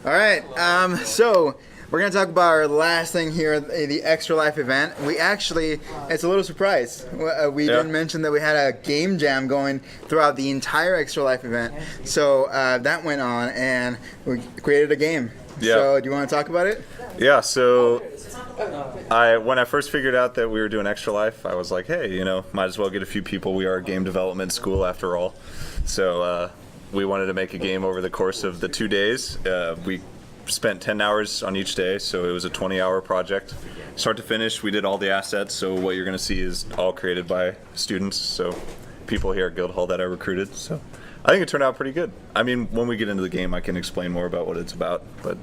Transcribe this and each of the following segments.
All right. So we're gonna talk about our last thing here, the Extra Life event. It's a little surprise. We didn't mention that we had a game jam going throughout the entire Extra Life event. So that went on, and we created a game. Yeah. So do you want to talk about it? Yeah. So when I first figured out that we were doing Extra Life, I was like, hey, might as well get a few people. We are a game development school after all. So we wanted to make a game over the course of the 2 days. We spent 10 hours on each day, so it was a 20-hour project. Start to finish, we did all the assets, so what you're going to see is all created by students, so people here at Guildhall that I recruited. So I think it turned out pretty good. I mean, when we get into the game, I can explain more about what it's about. But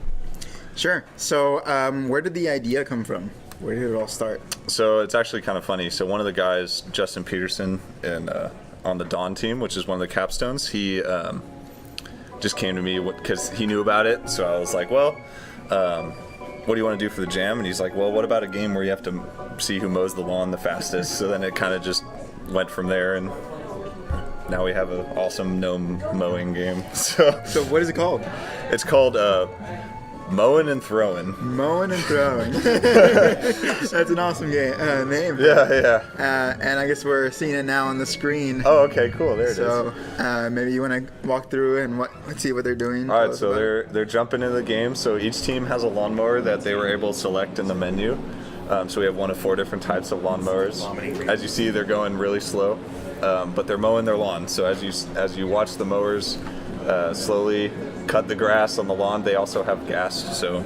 Sure. So where did the idea come from? Where did it all start? So it's actually kind of funny. So one of the guys, Justin Peterson, on the Dawn team, which is one of the capstones, he just came to me because he knew about it. So I was like, well, what do you want to do for the jam? And he's like, well, what about a game where you have to see who mows the lawn the fastest? So then it kind of just went from there, and now we have an awesome gnome mowing game. So what is it called? It's called Mowin Throwin. Mowin Throwin. That's an awesome name. Yeah. And I guess we're seeing it now on the screen. Oh, okay, cool. There it is. So maybe you want to walk through and let's see what they're doing. All right, so they're jumping into the game. So each team has a lawnmower that they were able to select in the menu. So we have one of 4 different types of lawnmowers. As you see, they're going really slow, but they're mowing their lawn. So as you watch the mowers slowly cut the grass on the lawn, they also have gas, so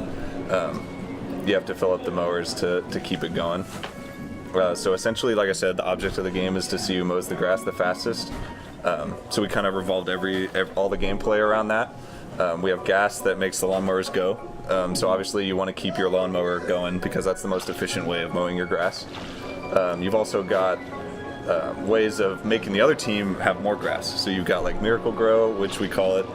you have to fill up the mowers to keep it going. So essentially, like I said, the object of the game is to see who mows the grass the fastest. So we kind of revolved all the gameplay around that. We have gas that makes the lawnmowers go. So obviously you want to keep your lawnmower going because that's the most efficient way of mowing your grass. You've also got ways of making the other team have more grass. So you've got like Miracle Grow, which we call it,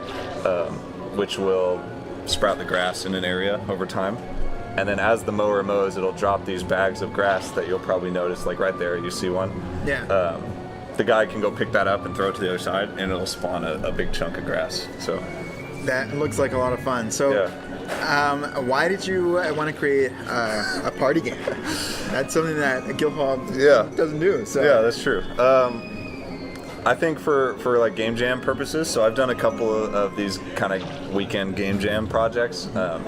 which will sprout the grass in an area over time. And then as the mower mows, it'll drop these bags of grass that you'll probably notice, like right there, you see one. Yeah. The guy can go pick that up and throw it to the other side, and it'll spawn a big chunk of grass. So that looks like a lot of fun. So why did you want to create a party game? That's something that Guildhall doesn't do. So. Yeah, that's true. I think for like game jam purposes, so I've done a couple of these kind of weekend game jam projects. I've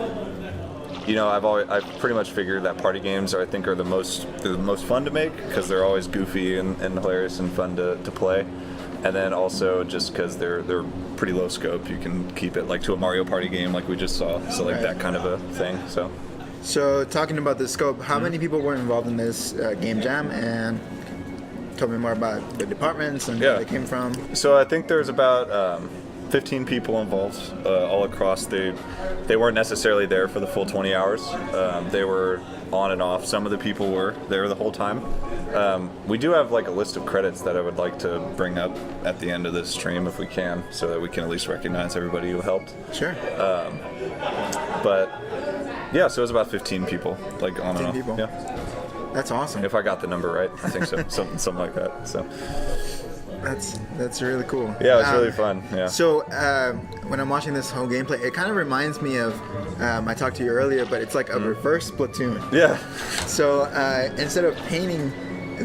pretty much figured that party games are the most fun to make because they're always goofy and hilarious and fun to play. And then also just because they're pretty low scope, you can keep it like to a Mario Party game like we just saw. So like that kind of a thing. So talking about the scope, how many people were involved in this game jam, and tell me more about the departments and where they came from. So I think there's about 15 people involved all across. They weren't necessarily there for the full 20 hours. They were on and off. Some of the people were there the whole time. We do have like a list of credits that I would like to bring up at the end of this stream if we can, so that we can at least recognize everybody who helped. Sure. But yeah, so it was about 15 people, like on and off. People. Yeah. That's awesome. If I got the number right, I think so. something like that. So that's really cool. Yeah, it's really fun. Yeah. So when I'm watching this whole gameplay, it kind of reminds me of I talked to you earlier, but it's like a reverse Splatoon. Yeah. So instead of painting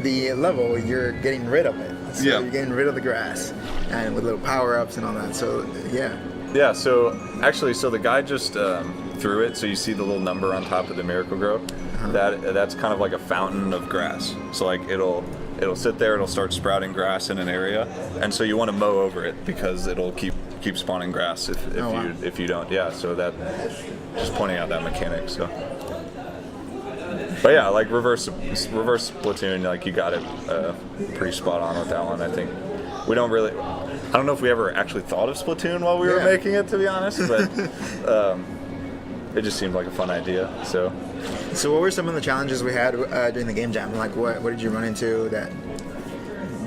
the level, you're getting rid of it. So you're getting rid of the grass, and with little power-ups and all that. So yeah. Yeah. So actually, the guy just threw it. So you see the little number on top of the Miracle Grow. That's kind of like a fountain of grass. So like it'll sit there, it'll start sprouting grass in an area, and so you want to mow over it because it'll keep spawning grass if you don't. Yeah, so that just pointing out that mechanic. So, but yeah, like reverse Splatoon, like you got it pretty spot on with that one. I think I don't know if we ever actually thought of Splatoon while we were making it, to be honest, but it just seemed like a fun idea. So what were some of the challenges we had during the game jam? Like what did you run into that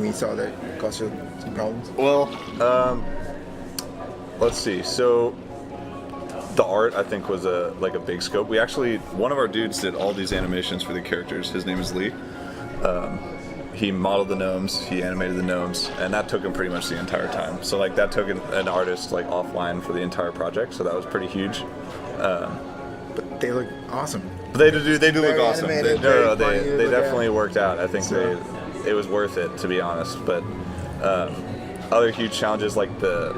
we saw that caused you some problems? Well, let's see. So the art, I think, was a big scope. One of our dudes did all these animations for the characters. His name is Lee. he modeled the gnomes, he animated the gnomes, and that took him pretty much the entire time. So like that took an artist like offline for the entire project, so that was pretty huge. But they look awesome. They do look awesome. Animated, They definitely worked out. I think it was worth it, to be honest. But other huge challenges like the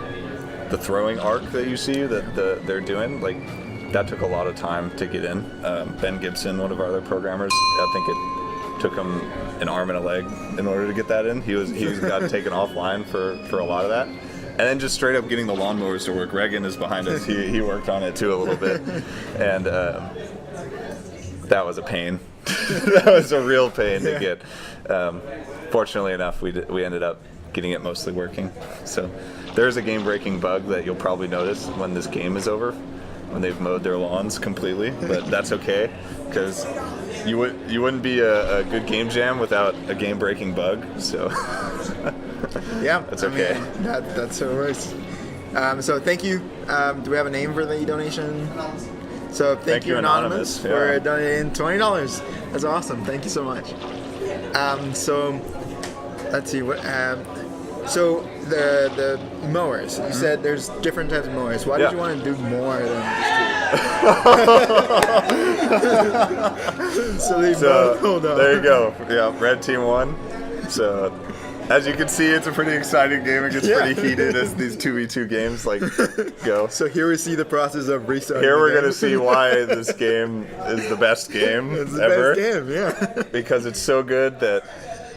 throwing arc that you see that they're doing, like that took a lot of time to get in. Ben Gibson, one of our other programmers, I think it took him an arm and a leg in order to get that in. He got taken offline for a lot of that. And then just straight up getting the lawnmowers to work. Regan is behind us. He worked on it too a little bit. And that was a pain. That was a real pain to get. Fortunately enough, we ended up getting it mostly working. So there's a game-breaking bug that you'll probably notice when this game is over, when they've mowed their lawns completely. But that's okay, because you wouldn't be a good game jam without a game-breaking bug. So yeah, that's okay. I mean, that's how it works. So thank you. Do we have a name for the donation? So thank you, Anonymous, for donating $20. That's awesome. Thank you so much. So let's see what. So the mowers. You said there's different types of mowers. Why did you want to do more than just two? So there you go. Yeah, red team won. So as you can see, it's a pretty exciting game. It gets pretty heated as these 2v2 games go. So here we see the process of restarting. Here we're going to see why this game is the best game it's the ever. Best game, yeah. Because it's so good that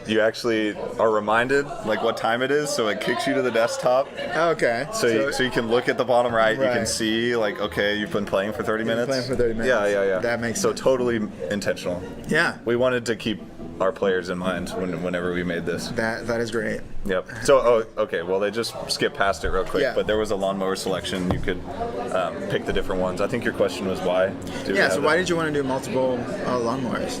you actually are reminded like what time it is, so it kicks you to the desktop. Okay. So you can look at the bottom right. You can see like, okay, you've been playing for 30 minutes. Playing for 30 minutes. Yeah. That makes so sense. Totally intentional. Yeah. We wanted to keep our players in mind whenever we made this. That is great. Yep. So okay. Well, they just skipped past it real quick, Yeah. but there was a lawnmower selection. You could pick the different ones. I think your question was why. So why did you want to do multiple lawnmowers?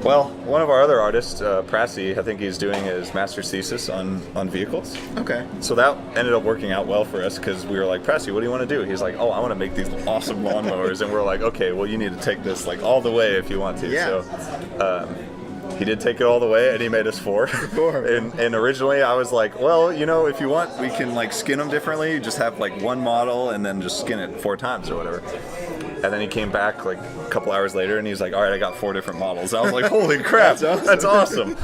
Well, one of our other artists, Prassi, I think he's doing his master's thesis on vehicles. Okay. So that ended up working out well for us because we were like, Prassi, what do you want to do? He's like, oh, I want to make these awesome lawnmowers. And we're like, okay, well, you need to take this like all the way if you want to. Yeah. So he did take it all the way, and he made us four. And originally I was like, well, if you want, we can like skin them differently. You just have like one model and then just skin it 4 times or whatever. And then he came back like a couple hours later, and he's like, all right, I got 4 different models. I was like, holy crap, that's awesome.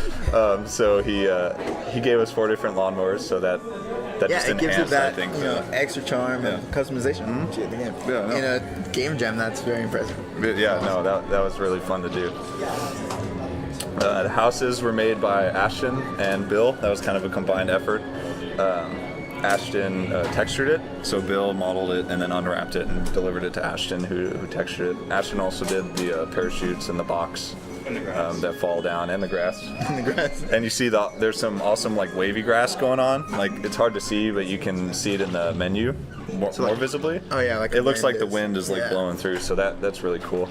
So he gave us 4 different lawnmowers, so that just it gives enhanced, it that I think, extra charm and customization to the game. Yeah, no. In a game jam, that's very impressive. Yeah, no, that was really fun to do. The houses were made by Ashton and Bill. That was kind of a combined effort. Ashton textured it, so Bill modeled it and then unwrapped it and delivered it to Ashton, who textured it. Ashton also did the parachutes and the box that fall down, and the grass. And you see there's some awesome like wavy grass going on. Like it's hard to see, but you can see it in the menu more visibly. Oh yeah, like it looks like the wind is like blowing through, so that's really cool.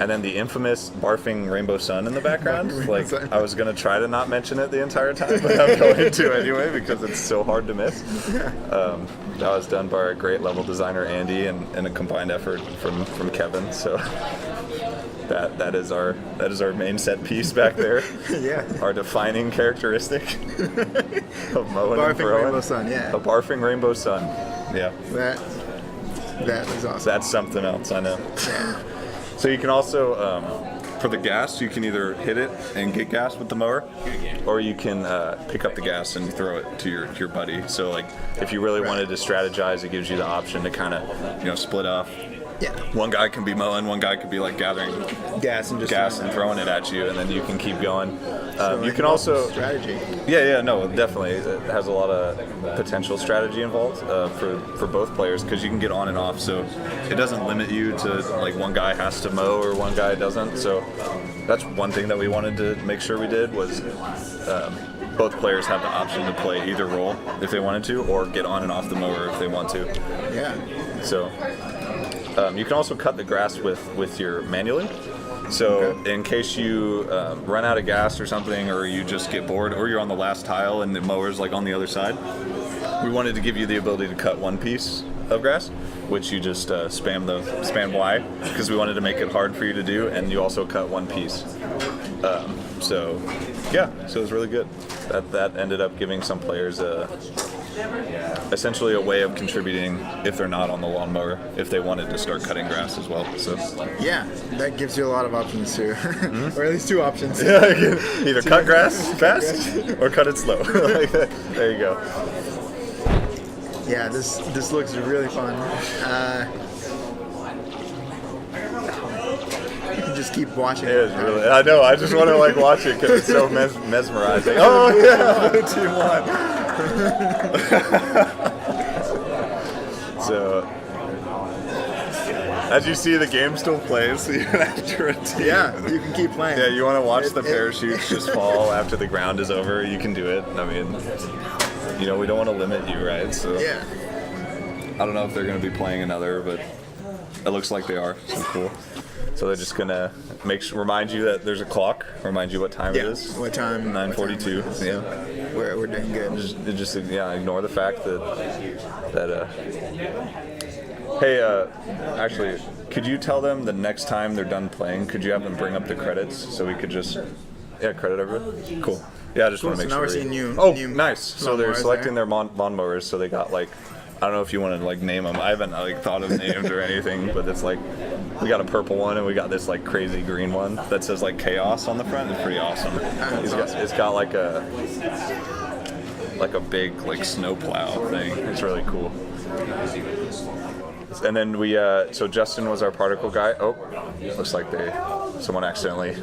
And then the infamous barfing rainbow sun in the background. Like I was gonna try to not mention it the entire time, but I'm going to anyway because it's so hard to miss. That was done by our great level designer Andy and a combined effort from Kevin. So that is our main set piece back there. Yeah. Our defining characteristic of Mowin Barfing rainbow sun. Yeah. A barfing rainbow sun. Yeah. That is awesome. That's something else, I know. Yeah. So you can also, for the gas, you can either hit it and get gas with the mower, or you can pick up the gas and throw it to your buddy. So like, if you really wanted to strategize, it gives you the option to kind of, split off. Yeah. One guy can be mowing, one guy could be like gathering gas and throwing it at you, and then you can keep going. So you can also strategy. Yeah, no, definitely. It has a lot of potential strategy involved for both players because you can get on and off. So it doesn't limit you to like one guy has to mow or one guy doesn't. So that's one thing that we wanted to make sure we did was both players have the option to play either role if they wanted to, or get on and off the mower if they want to. Yeah. So. You can also cut the grass with your manually. So in case you run out of gas or something, or you just get bored, or you're on the last tile and the mower's like on the other side, we wanted to give you the ability to cut one piece of grass, which you just spam Y, because we wanted to make it hard for you to do, and you also cut one piece. So it was really good. That ended up giving some players essentially a way of contributing if they're not on the lawnmower, if they wanted to start cutting grass as well. So yeah, that gives you a lot of options too, or at least 2 options. Yeah, either cut grass fast or cut it slow. There you go. Yeah, this looks really fun. You can just keep watching. It is really. I know. I just want to watch it because it's so mesmerizing. Oh yeah, blue team won. So, as you see, the game still plays even after a team. Yeah, you can keep playing. Yeah, you want to watch the parachutes just fall after the ground is over. You can do it. I mean, we don't want to limit you, right? So yeah. I don't know if they're going to be playing another, but it looks like they are. So cool. So they're just gonna remind you that there's a clock, remind you what time it is. What time? 9:42. Yeah. We're doing good. Just ignore the fact that hey, actually, could you tell them the next time they're done playing, could you have them bring up the credits so we could just credit everyone? Cool. Yeah, I just want to make so sure. Now we're seeing new. Oh, new nice. So they're selecting there. their lawnmowers, so they got I don't know if you want to name them. I haven't thought of names or anything, but it's we got a purple one and we got this crazy green one that says chaos on the front. It's pretty awesome. It's got a big snow plow thing. It's really cool. And then so Justin was our particle guy. Oh, looks like someone accidentally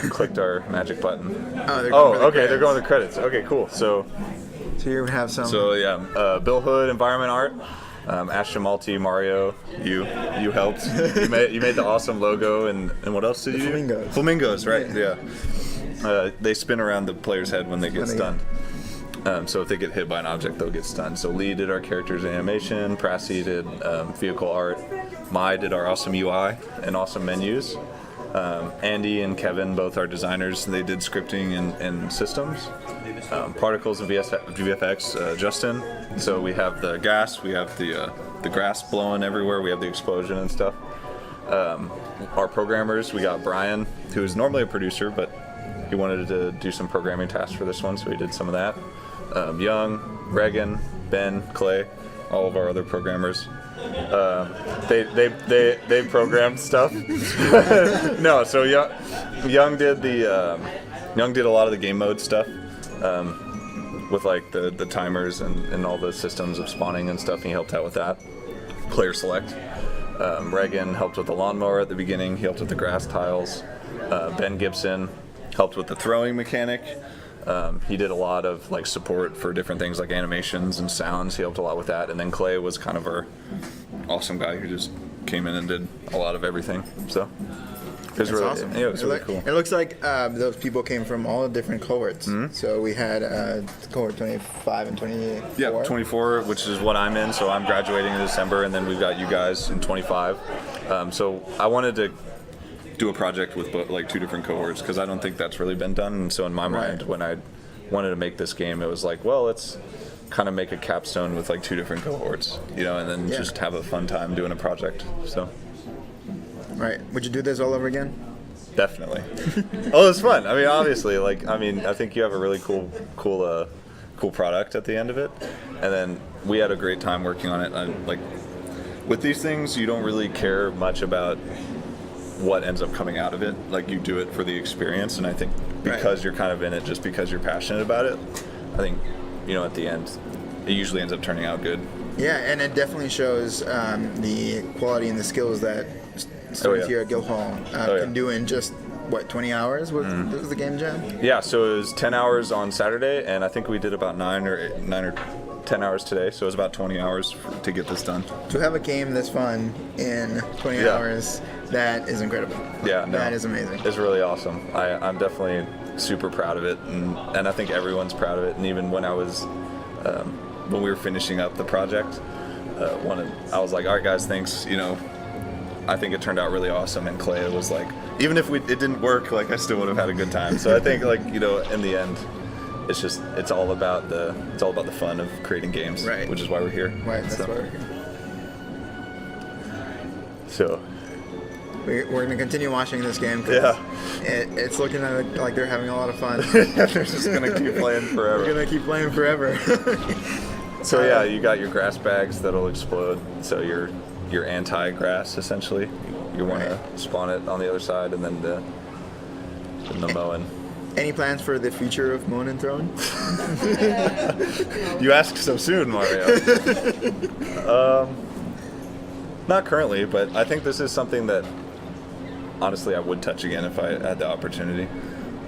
clicked our magic button. They're going to the credits. Okay, cool. So here we have some. So Bill Hood, environment art. Ashton Malty, Mario, you helped. You made the awesome logo, and what else did you do? Flamingos. Flamingos, right? Yeah. They spin around the player's head when they get stunned. So if they get hit by an object, they'll get stunned. So Lee did our character's animation, Prassi did vehicle art, Mai did our awesome UI and awesome menus. Andy and Kevin, both our designers, they did scripting and systems. Particles and VFX, Justin. So we have the gas, we have the grass blowing everywhere, we have the explosion and stuff. Our programmers, we got Brian, who is normally a producer, but he wanted to do some programming tasks for this one, so he did some of that. Young, Regan, Ben, Clay, all of our other programmers. They programmed stuff. No, so Young did a lot of the game mode stuff. With the timers and all the systems of spawning and stuff, and he helped out with that. Player select. Regan helped with the lawnmower at the beginning. He helped with the grass tiles. Ben Gibson helped with the throwing mechanic. He did a lot of support for different things like animations and sounds. He helped a lot with that. And then Clay was kind of our awesome guy who just came in and did a lot of everything. So it was really awesome. Yeah, it was really cool. It looks like those people came from all the different cohorts. Mm-hmm. So we had cohort 25 and 24. Yeah, 24, which is what I'm in. So I'm graduating in December, and then we've got you guys in 25. So I wanted to do a project with 2 different cohorts because I don't think that's really been done. And so in my mind, when I wanted to make this game, it was let's kind of make a capstone with 2 different cohorts, and then just have a fun time doing a project. So. Right. Would you do this all over again? Definitely. Oh, it's fun. I mean, obviously, I think you have a really cool product at the end of it, and then we had a great time working on it. And with these things, you don't really care much about what ends up coming out of it. You do it for the experience, and I think because you're kind of in it, just because you're passionate about it, I think at the end, it usually ends up turning out good. Yeah, and it definitely shows the quality and the skills that students here at Guildhall can do in just 20 hours was the game jam? Yeah, so it was 10 hours on Saturday, and I think we did about 9 or 10 hours today, so it was about 20 hours to get this done. To have a game this fun in 20 hours, that is incredible. Yeah, that is amazing. It's really awesome. I'm definitely super proud of it, and I think everyone's proud of it. And even when I was, when we were finishing up the project, I was like, all right, guys, thanks. I think it turned out really awesome, and Clay was like, even if it didn't work, I still would have had a good time. So I think in the end, it's all about the fun of creating games, right? Which is why we're here. Right, that's why we're here. So we're going to continue watching this game. yeah, it's looking like they're having a lot of fun. they're just gonna keep playing forever. We're going to keep playing forever. So yeah, you got your grass bags that'll explode. So your anti-grass essentially. You want to spawn it on the other side, and then the Mowin. Any plans for the future of Mowin Throwin? You asked so soon, Mario. Not currently, but I think this is something that honestly I would touch again if I had the opportunity.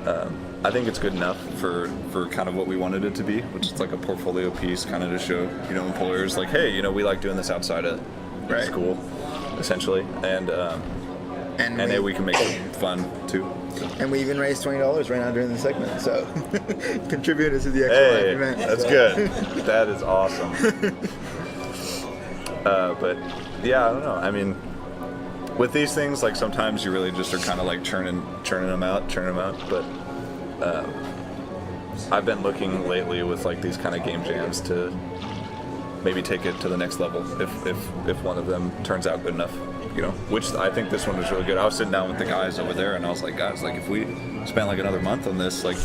I think it's good enough for kind of what we wanted it to be, which is like a portfolio piece, kind of to show employers like, hey, we like doing this outside of school, essentially, and then we can make it fun too. So. And we even raised $20 right now during the segment, so contributed to the extra life event. That's good. That is awesome. But yeah, I don't know. I mean, with these things, like sometimes you really just are kind of like churning them out. But I've been looking lately with like these kind of game jams to maybe take it to the next level if one of them turns out good enough. Which I think this one was really good. I was sitting down with the guys over there, and I was like, guys, like if we spent like another month on this, like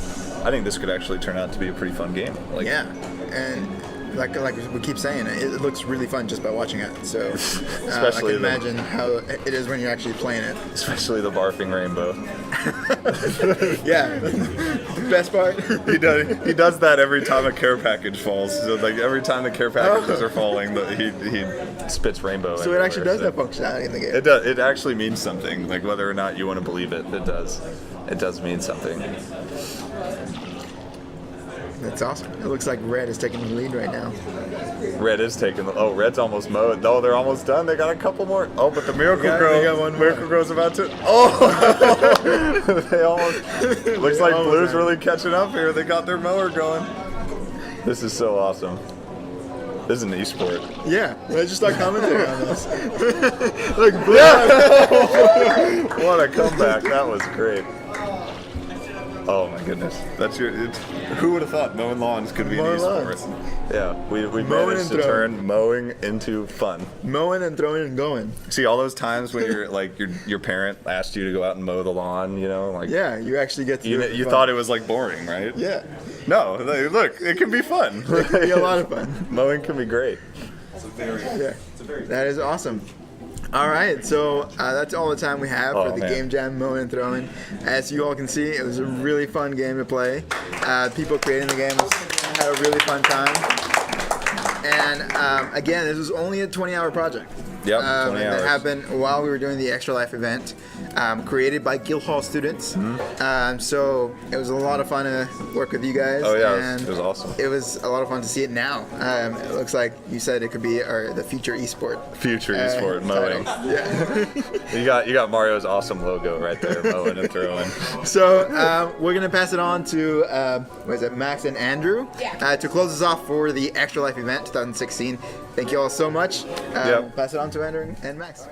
I think this could actually turn out to be a pretty fun game. Like, yeah, and like we keep saying, it looks really fun just by watching it. So especially I can imagine how it is when you're actually playing it. Especially the barfing rainbow. Yeah, best part. He does that every time a care package falls. So like every time the care packages are falling, he spits rainbow. So it actually does have functionality in the game. It does. It actually means something. Like whether or not you want to believe it, it does. It does mean something. That's awesome. It looks like Red is taking the lead right now. Red is taking the. Oh, Red's almost mowed. No, they're almost done. They got a couple more. Oh, but the Miracle Grow. They got one more. Miracle Grow's about to. Oh! They almost. Looks like Blue's really catching up here. They got their mower going. This is so awesome. This is an esport. Yeah, let's just start commentating on this. Look, Blue. Yeah. What a comeback! That was great. Oh my goodness, who would have thought mowing lawns could be an esport? Yeah, we managed to turn mowing into fun. Mowing and throwing and going. See all those times when you're like your parent asked you to go out and mow the lawn, like yeah, you actually get to. You thought it was like boring, right? Yeah. No, look, it can be fun. It can be a lot of fun. Mowing can be great. Yeah, that is awesome. All right, so that's all the time we have for the Game Jam Mowin Throwin. As you all can see, it was a really fun game to play. People creating the game had a really fun time. And again, this was only a 20-hour project. Yep, 20 hours. That happened while we were doing the Extra Life event, created by Guildhall students. Mm-hmm. So it was a lot of fun to work with you guys. Oh yeah, and it was awesome. It was a lot of fun to see it now. It looks like you said it could be the future esport. Future esport, mowing. Yeah. You got Mario's awesome logo right there, Mowin and Throwin. So we're gonna pass it on to Max and Andrew to close us off for the Extra Life event 2016. Thank you all so much. Pass it on to Andrew and Max.